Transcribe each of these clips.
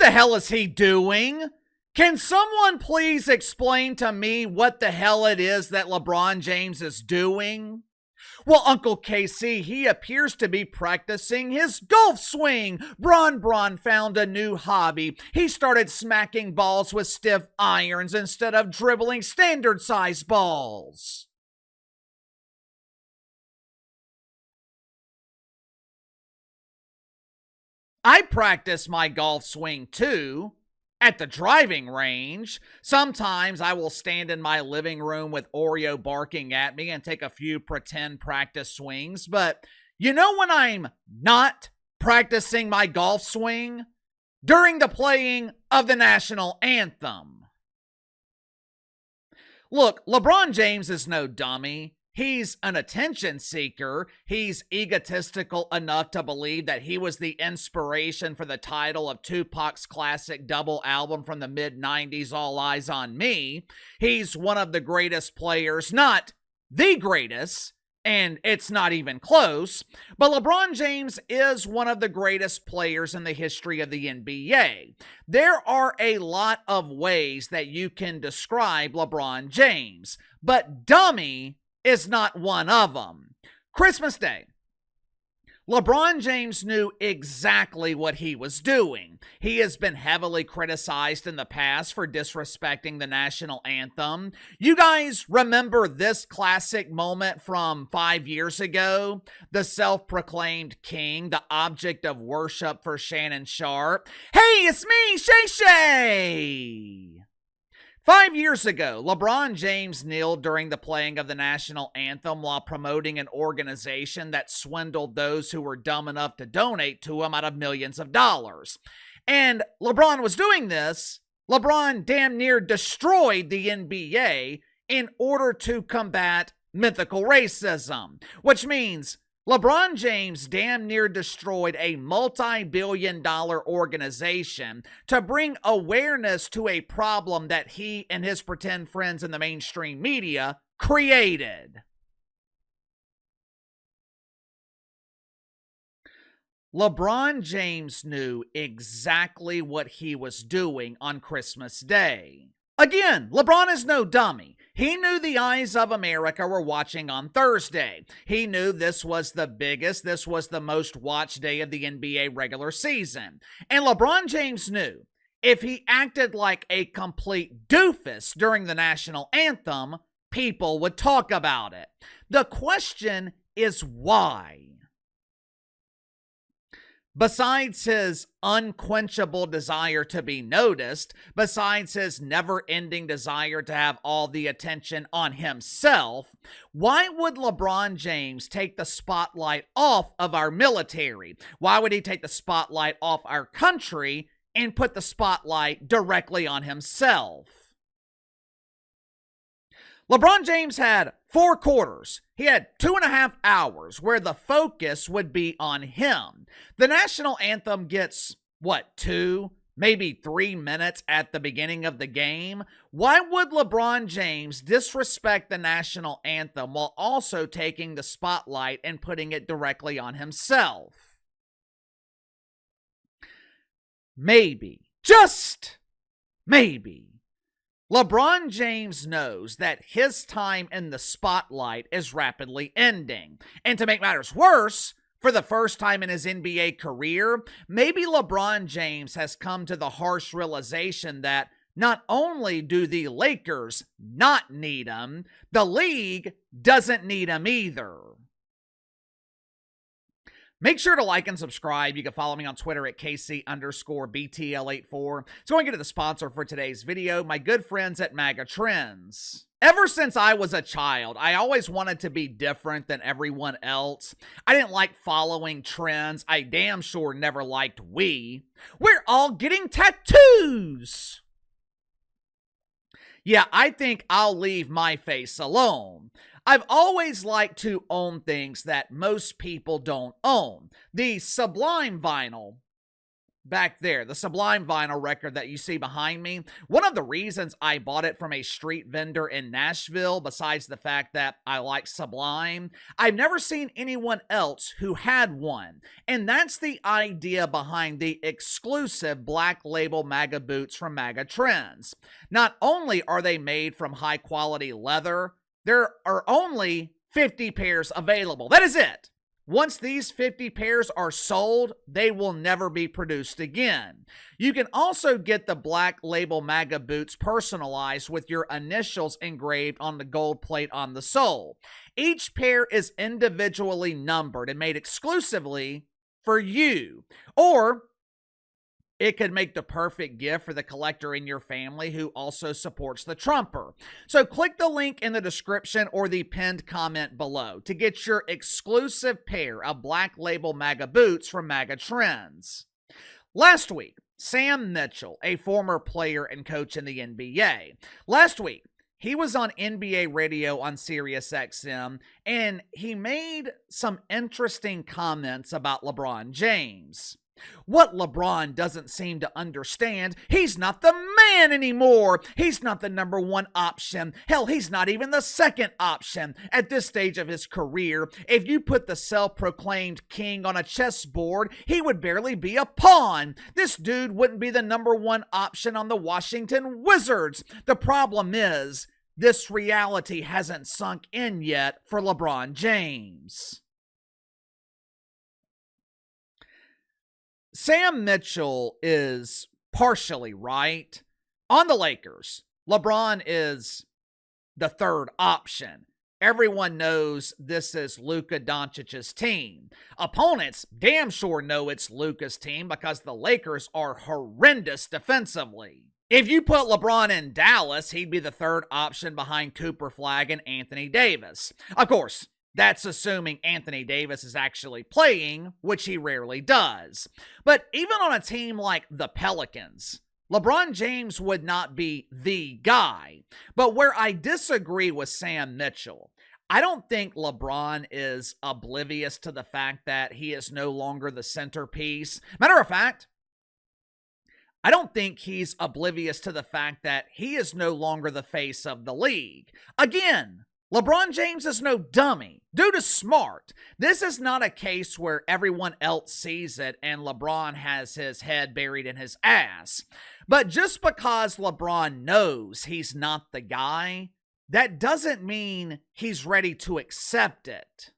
the hell is he doing? Can someone please explain to me what the hell it is that LeBron James is doing? Well, Uncle KC, he appears to be practicing his golf swing. Bron found a new hobby. He started smacking balls with stiff irons instead of dribbling standard-size balls. I practice my golf swing too. At the driving range, sometimes I will stand in my living room with Oreo barking at me and take a few pretend practice swings. But you know when I'm not practicing my golf swing? During the playing of the national anthem. Look, LeBron James is no dummy. He's an attention seeker. He's egotistical enough to believe that he was the inspiration for the title of Tupac's classic double album from the mid-90s, All Eyes on Me. He's one of the greatest players, not the greatest, and it's not even close, but LeBron James is one of the greatest players in the history of the NBA. There are a lot of ways that you can describe LeBron James, but dummy is not one of them. Christmas Day. LeBron James knew exactly what he was doing. He has been heavily criticized in the past for disrespecting the national anthem. You guys remember this classic moment from 5 years ago? The self-proclaimed king, the object of worship for Shannon Sharpe. Hey, it's me, Shay Shay! 5 years ago, LeBron James kneeled during the playing of the national anthem while promoting an organization that swindled those who were dumb enough to donate to him out of millions of dollars. And LeBron was doing this. LeBron damn near destroyed the NBA in order to combat mythical racism, which means LeBron James damn near destroyed a multi-billion-dollar organization to bring awareness to a problem that he and his pretend friends in the mainstream media created. LeBron James knew exactly what he was doing on Christmas Day. Again, LeBron is no dummy. He knew the eyes of America were watching on Thursday. He knew this was the biggest, this was the most watched day of the NBA regular season. And LeBron James knew if he acted like a complete doofus during the national anthem, people would talk about it. The question is why? Besides his unquenchable desire to be noticed, besides his never-ending desire to have all the attention on himself, why would LeBron James take the spotlight off of our military? Why would he take the spotlight off our country and put the spotlight directly on himself? LeBron James had 4 quarters. He had 2.5 hours where the focus would be on him. The national anthem gets, 2, maybe 3 minutes at the beginning of the game? Why would LeBron James disrespect the national anthem while also taking the spotlight and putting it directly on himself? Maybe, just maybe, LeBron James knows that his time in the spotlight is rapidly ending. And to make matters worse, for the first time in his NBA career, maybe LeBron James has come to the harsh realization that not only do the Lakers not need him, the league doesn't need him either. Make sure to like and subscribe. You can follow me on Twitter at KC_BTL84. So going to get to the sponsor for today's video, my good friends at MAGA Trends. Ever since I was a child, I always wanted to be different than everyone else. I didn't like following trends. I damn sure never liked we. We're all getting tattoos. Yeah, I think I'll leave my face alone. I've always liked to own things that most people don't own. The Sublime vinyl back there, the Sublime vinyl record that you see behind me, one of the reasons I bought it from a street vendor in Nashville, besides the fact that I like Sublime, I've never seen anyone else who had one. And that's the idea behind the exclusive Black Label MAGA boots from MAGA Trends. Not only are they made from high quality leather, there are only 50 pairs available. That is it. Once these 50 pairs are sold, they will never be produced again. You can also get the Black Label MAGA boots personalized with your initials engraved on the gold plate on the sole. Each pair is individually numbered and made exclusively for you. Or it could make the perfect gift for the collector in your family who also supports the Trumper. So click the link in the description or the pinned comment below to get your exclusive pair of Black Label MAGA boots from MAGA Trends. Last week, Sam Mitchell, a former player and coach in the NBA. Last week, he was on NBA radio on SiriusXM, and he made some interesting comments about LeBron James. What LeBron doesn't seem to understand, he's not the man anymore. He's not the number one option. Hell, he's not even the second option. At this stage of his career, if you put the self-proclaimed king on a chessboard, he would barely be a pawn. This dude wouldn't be the number one option on the Washington Wizards. The problem is, this reality hasn't sunk in yet for LeBron James. Sam Mitchell is partially right. On the Lakers, LeBron is the third option. Everyone knows this is Luka Doncic's team. Opponents damn sure know it's Luka's team because the Lakers are horrendous defensively. If you put LeBron in Dallas, he'd be the third option behind Cooper Flagg and Anthony Davis. Of course, that's assuming Anthony Davis is actually playing, which he rarely does. But even on a team like the Pelicans, LeBron James would not be the guy. But where I disagree with Sam Mitchell, I don't think LeBron is oblivious to the fact that he is no longer the centerpiece. Matter of fact, I don't think he's oblivious to the fact that he is no longer the face of the league. Again, LeBron James is no dummy. Dude is smart. This is not a case where everyone else sees it and LeBron has his head buried in his ass. But just because LeBron knows he's not the guy, that doesn't mean he's ready to accept it.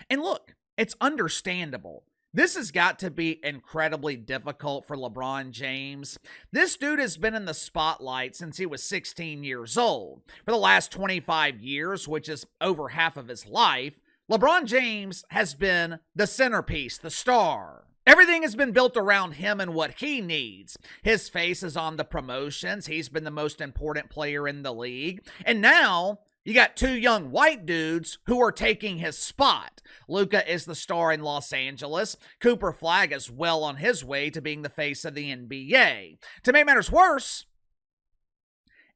And look, it's understandable. This has got to be incredibly difficult for LeBron James. This dude has been in the spotlight since he was 16 years old. For the last 25 years, which is over half of his life, LeBron James has been the centerpiece, the star. Everything has been built around him and what he needs. His face is on the promotions. He's been the most important player in the league. And now you got two young white dudes who are taking his spot. Luka is the star in Los Angeles. Cooper Flagg is well on his way to being the face of the NBA. To make matters worse,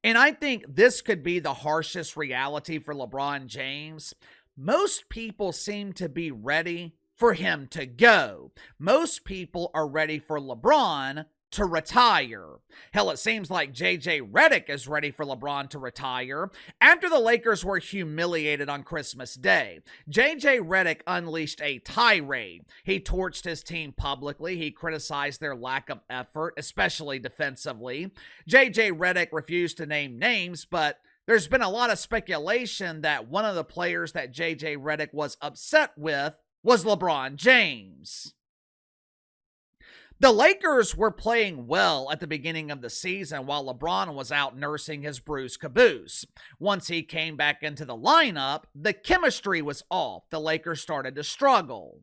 and I think this could be the harshest reality for LeBron James, most people seem to be ready for him to go. Most people are ready for LeBron to retire. Hell, it seems like JJ Redick is ready for LeBron to retire. After the Lakers were humiliated on Christmas Day, JJ Redick unleashed a tirade. He torched his team publicly. He criticized their lack of effort, especially defensively. JJ Redick refused to name names, but there's been a lot of speculation that one of the players that JJ Redick was upset with was LeBron James. The Lakers were playing well at the beginning of the season while LeBron was out nursing his bruised caboose. Once he came back into the lineup, the chemistry was off. The Lakers started to struggle.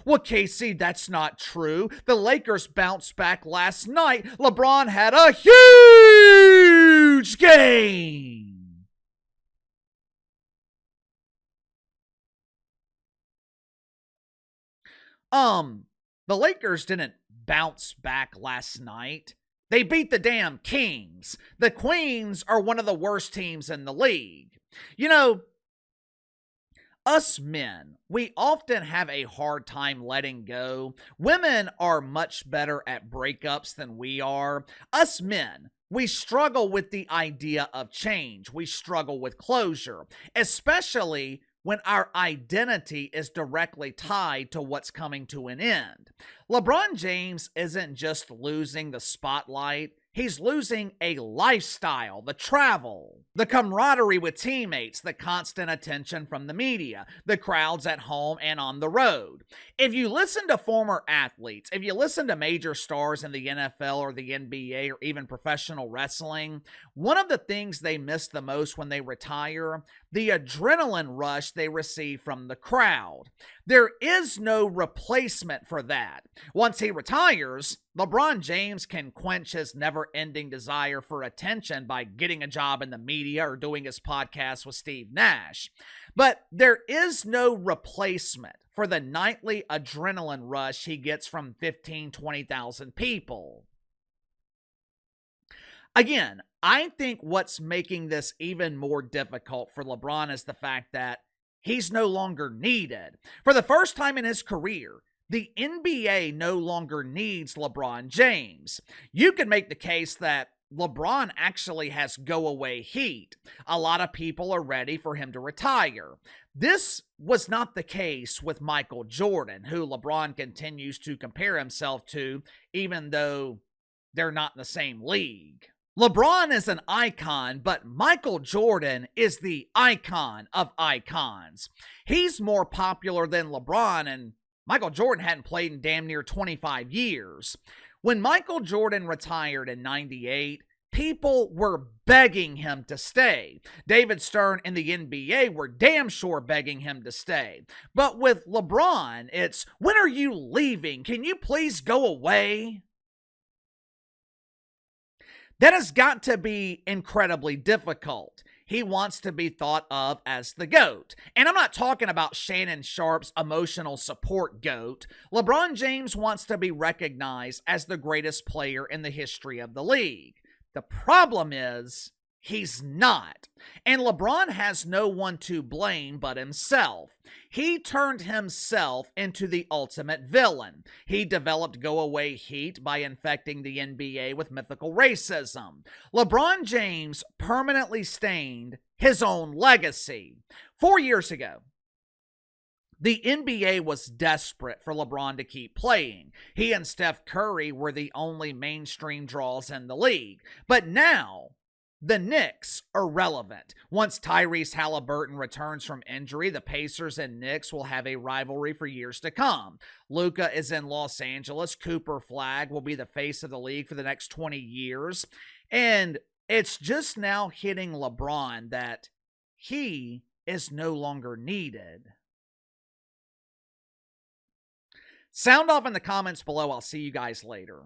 Well, Casey, that's not true. The Lakers bounced back last night. LeBron had a huge game. The Lakers didn't bounce back last night. They beat the damn Kings. The Queens are one of the worst teams in the league. You know, Us men, we often have a hard time letting go. Women are much better at breakups than we are. Us men, we struggle with the idea of change. We struggle with closure, especially when our identity is directly tied to what's coming to an end. LeBron James isn't just losing the spotlight, he's losing a lifestyle, the travel, the camaraderie with teammates, the constant attention from the media, the crowds at home and on the road. If you listen to former athletes, if you listen to major stars in the NFL or the NBA or even professional wrestling, one of the things they miss the most when they retire, the adrenaline rush they receive from the crowd. There is no replacement for that. Once he retires, LeBron James can quench his never-ending desire for attention by getting a job in the media or doing his podcast with Steve Nash. But there is no replacement for the nightly adrenaline rush he gets from 15, 20,000 people. Again, I think what's making this even more difficult for LeBron is the fact that he's no longer needed. For the first time in his career, the NBA no longer needs LeBron James. You can make the case that LeBron actually has go-away heat. A lot of people are ready for him to retire. This was not the case with Michael Jordan, who LeBron continues to compare himself to, even though they're not in the same league. LeBron is an icon, but Michael Jordan is the icon of icons. He's more popular than LeBron, and Michael Jordan hadn't played in damn near 25 years. When Michael Jordan retired in '98, people were begging him to stay. David Stern and the NBA were damn sure begging him to stay. But with LeBron, it's, when are you leaving? Can you please go away? That has got to be incredibly difficult. He wants to be thought of as the GOAT. And I'm not talking about Shannon Sharpe's emotional support GOAT. LeBron James wants to be recognized as the greatest player in the history of the league. The problem is, he's not. And LeBron has no one to blame but himself. He turned himself into the ultimate villain. He developed go-away heat by infecting the NBA with mythical racism. LeBron James permanently stained his own legacy. 4 years ago, the NBA was desperate for LeBron to keep playing. He and Steph Curry were the only mainstream draws in the league. But now, the Knicks are relevant. Once Tyrese Halliburton returns from injury, the Pacers and Knicks will have a rivalry for years to come. Luka is in Los Angeles. Cooper Flagg will be the face of the league for the next 20 years. And it's just now hitting LeBron that he is no longer needed. Sound off in the comments below. I'll see you guys later.